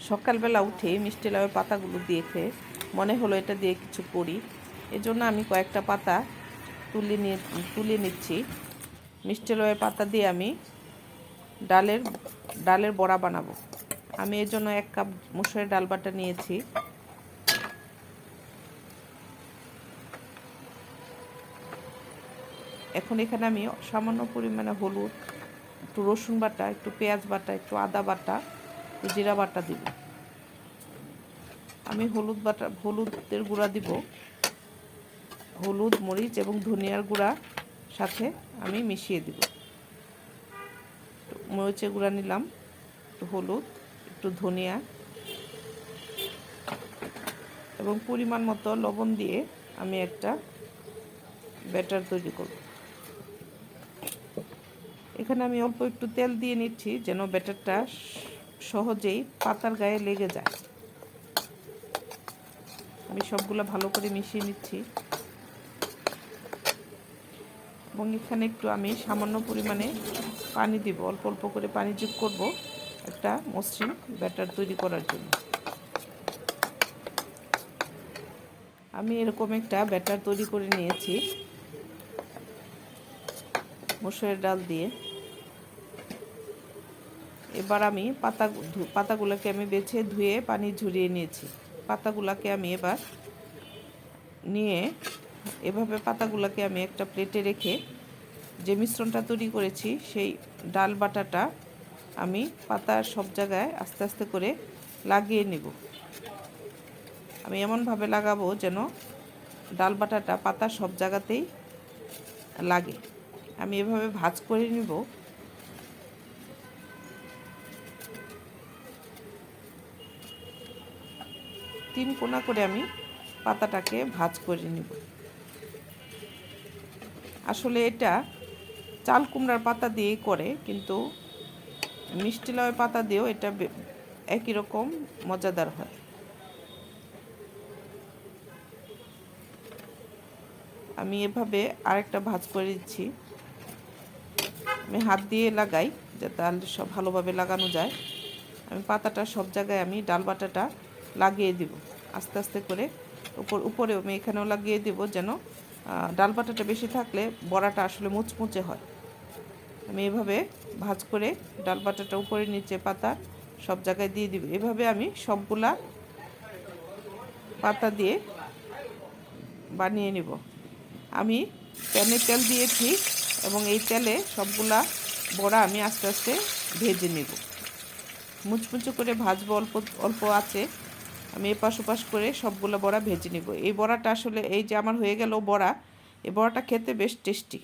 সকালবেলা উঠে মিষ্টি লাউয়ের পাতাগুলো দিয়ে খেয়ে মনে হলো এটা দিয়ে কিছু করি। এজন্য আমি কয়েকটা পাতা তুলে নিচ্ছি। মিষ্টি লাউয়ের পাতা দিয়ে আমি ডালের বড়া বানাবো। আমি এর জন্য 1 কাপ মসুরের ডাল বাটা নিয়েছি। এখন এখানে আমি সামান্য পরিমাণে হলুদ, একটু রসুন বাটা, একটু পেঁয়াজ বাটা, একটু আদা বাটা, একটু জিরা বাটা দিব। আমি হলুদের গুঁড়া দিব, হলুদ, মরিচ এবং ধনিয়ার গুঁড়া সাথে আমি মিশিয়ে দিব। মরিচের গুঁড়া নিলাম, একটু হলুদ, একটু ধনিয়া এবং পরিমাণ মতো লবণ দিয়ে আমি একটা ব্যাটার তৈরি করব। এখানে আমি অল্প একটু তেল দিয়ে নিচ্ছি যেন ব্যাটারটা সহজেই পাতার গায়ে লেগে যায়। আমি সবগুলো ভালো করে মিশিয়ে নিচ্ছি এবং এখানে একটু আমি সামান্য পরিমাণে পানি দিব, অল্প অল্প করে পানি যোগ করব একটা মসৃণ ব্যাটার তৈরি করার জন্য। আমি এরকম একটা ব্যাটার তৈরি করে নিয়েছি মসুরের ডাল দিয়ে। এবার আমি পাতাগুলোকে আমি বেছে ধুয়ে পানি ঝরিয়ে নিয়েছি। পাতাগুলোকে আমি এবার নিয়ে এভাবে পাতাগুলোকে আমি একটা প্লেটে রেখে যে মিশ্রণটা তৈরি করেছি সেই ডাল বাটাটা আমি পাতার সব জায়গায় আস্তে আস্তে করে লাগিয়ে নেব। আমি এমনভাবে লাগাবো যেন ডাল বাটাটা পাতার সব জায়গাতেই লাগে। আমি এভাবে ভাঁজ করে নেব। তিন কোনা করে আমি পাতাটাকে ভাঁজ করে নেব। আসলে এটা চাল কুমড়ার পাতা দিয়েই করে, কিন্তু মিষ্টি লাউয়ের পাতা দিয়েও এটা একই রকম মজাদার হয়। আমি এভাবে আরেকটা ভাঁজ করে দিচ্ছি। আমি হাত দিয়ে লাগাই যাতে সব ভালোভাবে লাগানো যায়। আমি পাতাটা সব জায়গায় আমি ডাল বাটাটা লাগিয়ে দিব আস্তে আস্তে করে। উপরেও আমি এখানেও লাগিয়ে দিব যেন ডাল বাটাটা বেশি থাকলে বড়াটা আসলে মুচমুচে হয়। আমি এভাবে ভাঁজ করে ডাল বাটাটা উপরে নিচে পাতা সব জায়গায় দিয়ে দিব। এভাবে আমি সবগুলা পাতা দিয়ে বানিয়ে নিব। আমি প্যানে তেল দিয়েছি এবং এই তেলে সবগুলা বড়া আমি আস্তে আস্তে ভেজে নেব। মুচমুচে করে ভাজবো অল্প অল্প আছে। আমি এপাশ ওপাশ করে সবগুলো বড়া ভেজে নেব। এই বড়াটা আসলে এই যে আমার হয়ে গেল বড়া, এই বড়াটা খেতে বেশ টেস্টি।